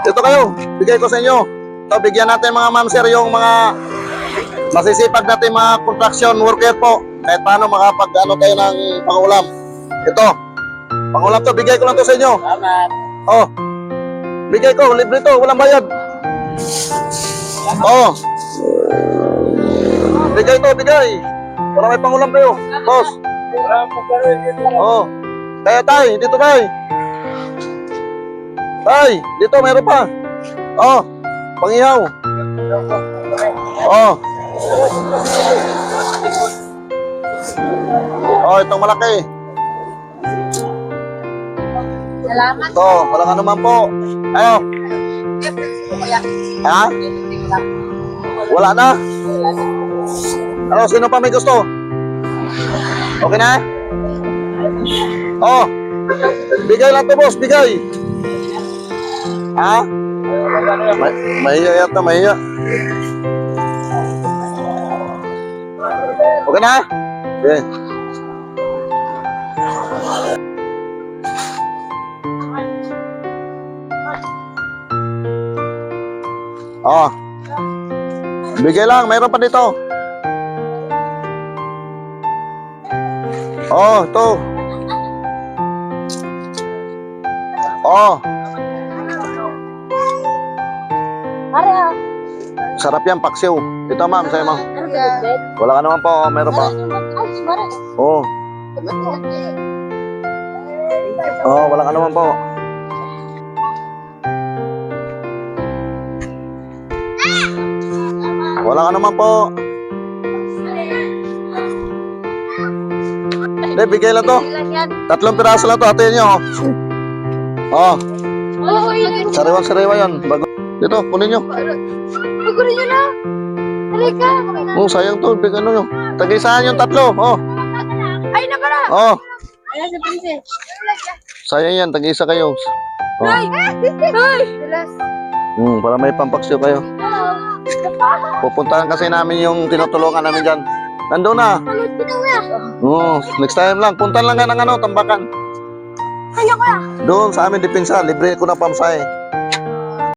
Ito kayo, bigay ko sa inyo. Ito, bigyan natin mga ma'am sir yung mga masisipag natin mga construction worker po. Kahit paano makapag-ano tayo ng pangulam. Ito, pangulam to, bigay ko lang to sa inyo. Salamat. Oh, bigay ko, libre to, walang bayad. Oh, bigay to, bigay. Para may pangulam kayo, boss. Oh, kaya tay, dito tay. Tay, dito meron pa. Oh, pangihaw. Oh. Oh, itong malaki. Salamat. Ito, walang ano man po. Ano? Ha? Wala na? Ano, sino pa may gusto? Okay na? Oh, bigay lang to boss, bigay. Ha? Mahiya yata, mahiya. Okay na? Okay. Oh. Bigay lang, mayroon pa dito. Oh, ito. Oh. Para. Sarap yan, paksiw. Ito ma'am, sa'yo ma'am. Wala ka naman po, meron pa. Oh. Oh, wala ka naman po. Wala ka naman po. Hindi, bigay lang to. 3 piraso lang to, hatiin nyo. Oh. Sariwa-sariwa yan. Bago. Dito, kunin nyo. Pagkunin nyo na. Halika. Oh, sayang to. Bigyan nyo. Tag-isahan yung 3. Oh. Ay, na pala. Oh. Ayan si Princess. Sayang yan. Tag-isa kayo. Oh. Ay! Ay! Para may pampaksyo kayo. Pupuntahan kasi namin yung tinutulungan namin dyan. Nandun na. Next time lang. Puntahan lang nga ng ano, Tambakan. Kaya ko ya. Doon sa amin, Depensa. Libre ko na pamsahe.